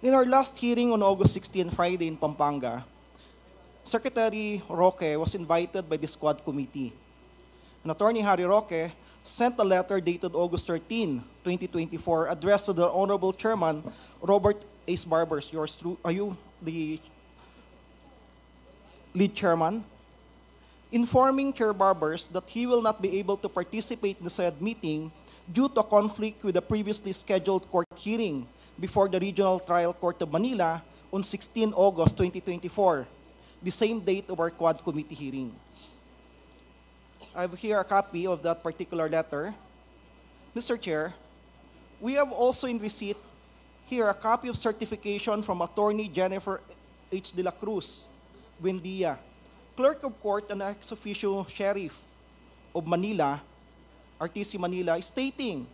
In our last hearing on August 16, Friday in Pampanga, Secretary Roque was invited by the Squad Committee. And Attorney Harry Roque sent a letter dated August 13, 2024, addressed to the Honorable Chairman, Robert Ace Barbers. Are you the lead chairman? Informing Chair Barbers that he will not be able to participate in the said meeting due to a conflict with the previously scheduled court hearing before the Regional Trial Court of Manila on 16 August 2024, the same date of our Quad Committee hearing. I have here a copy of that particular letter. Mr. Chair, we have also in receipt here a copy of certification from Attorney Jennifer H. de la Cruz, Buendia, Clerk of Court and ex-officio Sheriff of Manila, RTC Manila, stating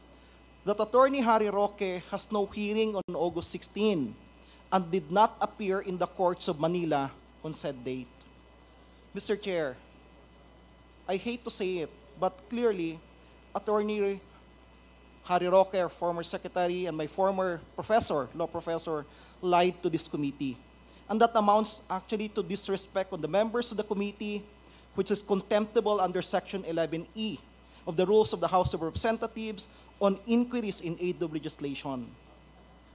that Attorney Harry Roque has no hearing on August 16 and did not appear in the courts of Manila on said date. Mr. Chair, I hate to say it, but clearly, Attorney Harry Roque, our former secretary, and my former professor, law professor, lied to this committee. And that amounts actually to disrespect on the members of the committee, which is contemptible under Section 11E of the Rules of the House of Representatives on inquiries in aid of legislation.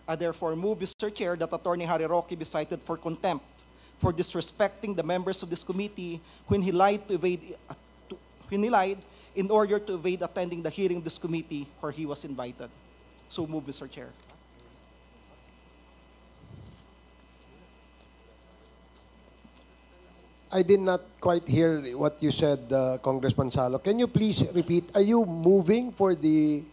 I therefore move, Mr. Chair, that Attorney Harry Roque be cited for contempt for disrespecting the members of this committee when he lied in order to evade attending the hearing of this committee where he was invited. So move, Mr. Chair. I did not quite hear what you said, Congressman Salo. Can you please repeat? Are you moving for the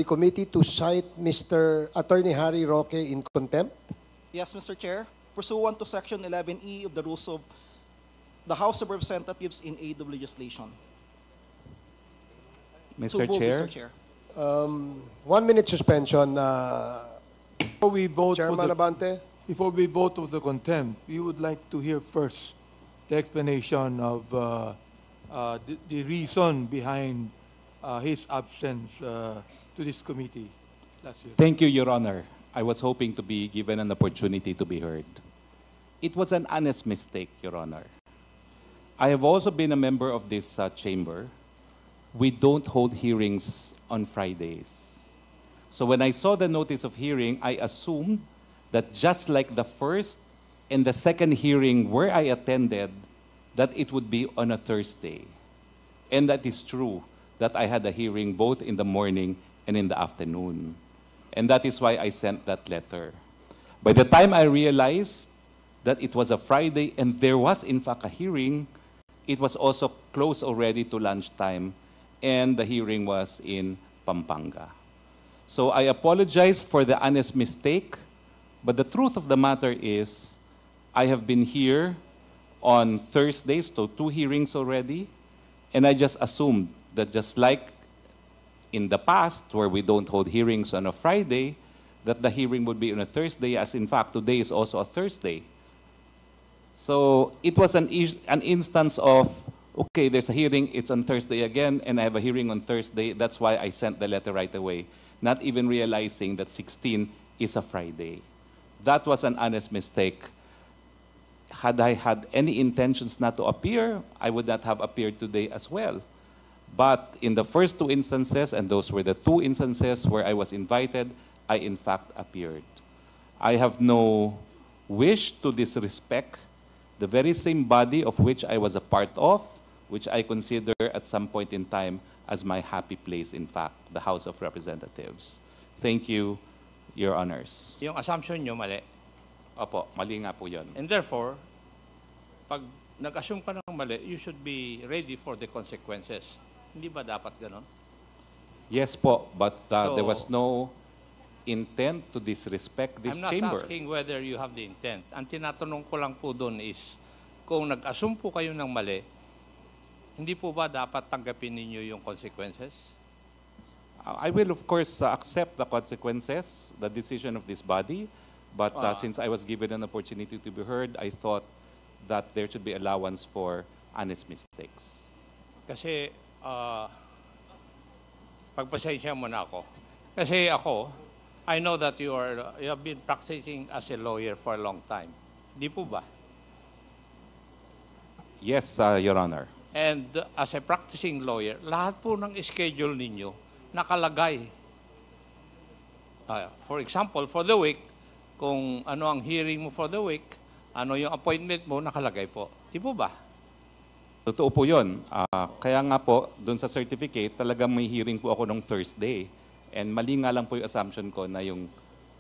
committee to cite Mr. Attorney Harry Roque in contempt? Yes, Mr. Chair. Pursuant to Section 11E of the Rules of the House of Representatives in aid of legislation. Mr. Chair? Mr. Chair. 1 minute suspension. Before we vote Chairman Abante? Before we vote of the contempt, we would like to hear first the explanation of the reason behind his absence to this committee last year. Thank you, Your Honor. I was hoping to be given an opportunity to be heard. It was an honest mistake, Your Honor. I have also been a member of this chamber. We don't hold hearings on Fridays. So when I saw the notice of hearing, I assumed that just like the first and the second hearing where I attended, that it would be on a Thursday. And that is true, that I had a hearing both in the morning and in the afternoon. And that is why I sent that letter. By the time I realized that it was a Friday and there was in fact a hearing, it was also close already to lunchtime, and the hearing was in Pampanga. So I apologize for the honest mistake, but the truth of the matter is I have been here on Thursdays, so 2 hearings already, and I just assumed that just like in the past, where we don't hold hearings on a Friday, that the hearing would be on a Thursday, as in fact today is also a Thursday. So it was an instance of, okay, there's a hearing, it's on Thursday again, and I have a hearing on Thursday. That's why I sent the letter right away, not even realizing that 16 is a Friday. That was an honest mistake. Had I had any intentions not to appear, I would not have appeared today as well. But in the first 2 instances, and those were the 2 instances where I was invited, I in fact appeared. I have no wish to disrespect the very same body of which I was a part of, which I consider at some point in time as my happy place, in fact, the House of Representatives. Thank you, Your Honors. Yung assumption nyo, mali. Opo, mali nga po yun. And therefore, pag nag-assume ka ng mali, you should be ready for the consequences. Hindi ba dapat ganon? Yes po, but there was no intent to disrespect this chamber. I'm not asking whether you have the intent. Ang tinatanong ko lang po doon is, kung nag-assume po kayo ng mali, hindi po ba dapat tanggapin ninyo yung consequences? I will, of course, accept the consequences, the decision of this body, but since I was given an opportunity to be heard, I thought that there should be allowance for honest mistakes. Kasi, pagpasensya mo na ako. Kasi ako, I know that you have been practicing as a lawyer for a long time. Di po ba? Yes, Your Honor. And as a practicing lawyer, lahat po ng schedule ninyo nakalagay. For example, for the week, kung ano ang hearing mo for the week, ano yung appointment mo, nakalagay po. Di po ba? Totoo po yun. Kaya nga po, doon sa certificate, talagang may hearing po ako nung Thursday. And mali nga lang po yung assumption ko na yung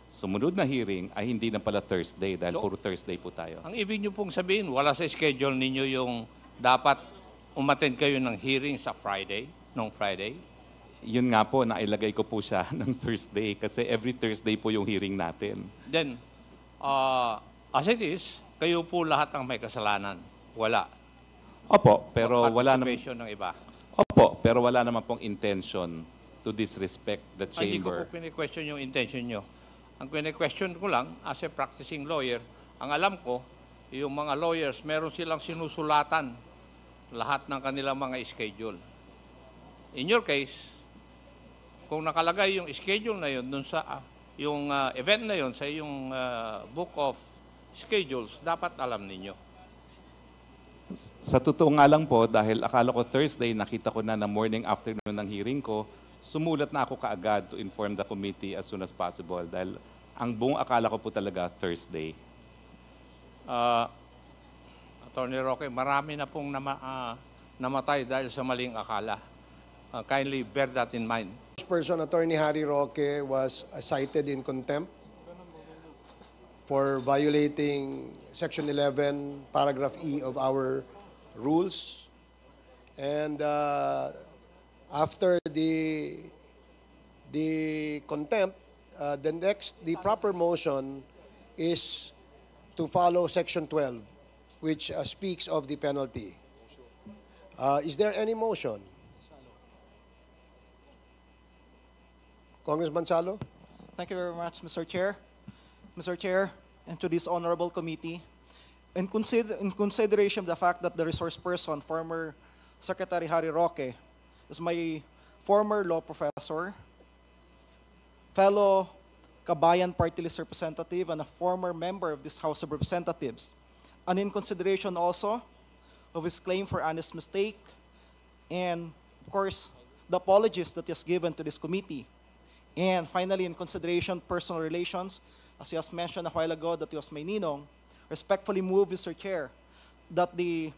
sumunod na hearing ay hindi na pala Thursday dahil puro Thursday po tayo. Ang ibig nyo pong sabihin, wala sa schedule ninyo yung dapat umattend kayo ng hearing sa Friday, nung Friday? Yun nga po, nailagay ko po siya ng Thursday kasi every Thursday po yung hearing natin. Then, as it is, kayo po lahat ang may kasalanan. Wala. Opo, pero wala naman. Participation ng iba. Opo, pero wala naman pong intention to disrespect the Hindi ko chamber. po pini-question yung intention nyo. Ang pini-question ko lang, as a practicing lawyer, ang alam ko, yung mga lawyers, meron silang sinusulatan lahat ng kanilang mga schedule. In your case, kung nakalagay yung schedule na yun, dun sa, yung event na yun, sa yung book of schedules, dapat alam ninyo. Sa totoo nga lang po, dahil akala ko Thursday, nakita ko na morning afternoon ng hearing ko, sumulat na ako kaagad to inform the committee as soon as possible dahil ang buong akala ko po talaga Thursday. Attorney Roque, marami na pong namatay dahil sa maling akala. Kindly bear that in mind. Person Attorney Harry Roque was cited in contempt for violating Section 11, Paragraph E of our rules. And after the contempt, the proper motion is to follow Section 12, which speaks of the penalty. Is there any motion? Congressman Salo? Thank you very much, Mr. Chair. Mr. Chair, and to this honorable committee, in consideration of the fact that the resource person, former Secretary Harry Roque, is my former law professor, fellow Kabayan Party List representative, and a former member of this House of Representatives, and in consideration also of his claim for honest mistake, and of course, the apologies that he has given to this committee, and finally, in consideration personal relations, as he has mentioned a while ago that he was my ninong, respectfully move, Mr. Chair, that the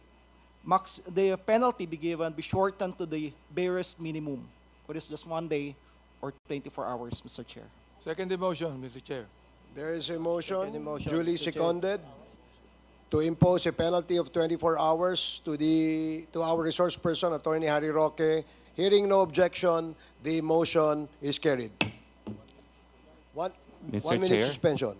penalty be shortened to the barest minimum, which is just 1 day or 24 hours, Mr. Chair. Second the motion, Mr. Chair. There is a motion, Second motion, duly Mr. Chair. seconded, to impose a penalty of 24 hours to our resource person, Attorney Harry Roque. Hearing no objection, the motion is carried. One Mr. minute Chair. suspension.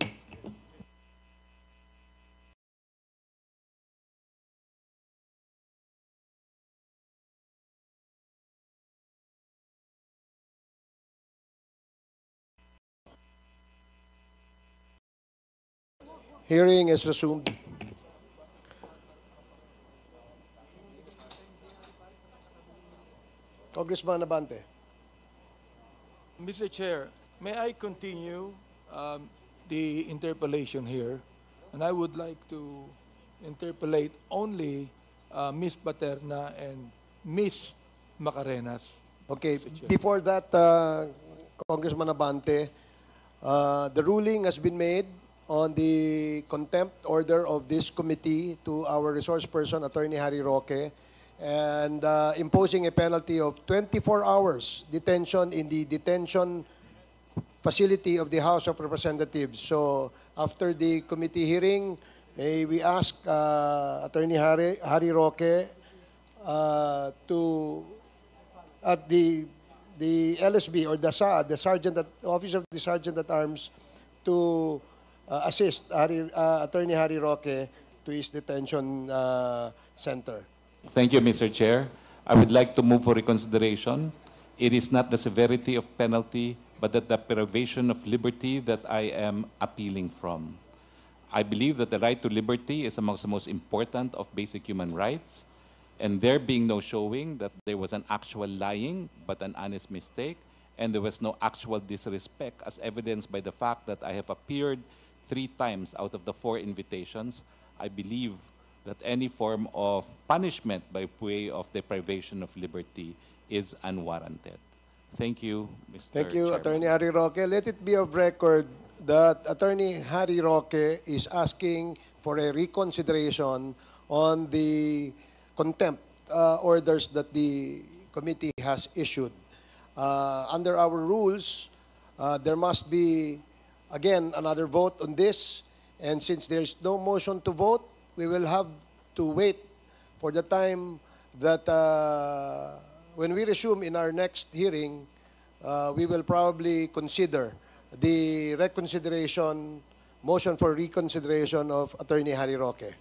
Hearing is resumed. Congressman Abante. Mr. Chair, may I continue the interpellation here? And I would like to interpellate only Ms. Paterna and Ms. Macarenas. Okay, Mr. Chair. before that, Congressman Abante, the ruling has been made on the contempt order of this committee to our resource person, Attorney Harry Roque, and imposing a penalty of 24 hours detention in the detention facility of the House of Representatives. So after the committee hearing, may we ask Attorney Harry Roque to, at the LSB or the SAD, the Sergeant at Office of the Sergeant at Arms, to assist Attorney Harry Roque to his detention center. Thank you, Mr. Chair. I would like to move for reconsideration. It is not the severity of penalty, but the deprivation of liberty that I am appealing from. I believe that the right to liberty is amongst the most important of basic human rights, and there being no showing that there was an actual lying, but an honest mistake, and there was no actual disrespect, as evidenced by the fact that I have appeared 3 times out of the 4 invitations, I believe that any form of punishment by way of deprivation of liberty is unwarranted. Thank you, Mr. Thank you, Chairman. Attorney Harry Roque. Let it be of record that Attorney Harry Roque is asking for a reconsideration on the contempt orders that the committee has issued. Under our rules, there must be, again, another vote on this. And since there is no motion to vote, we will have to wait for the time that when we resume in our next hearing, we will probably consider the motion for reconsideration of Attorney Harry Roque.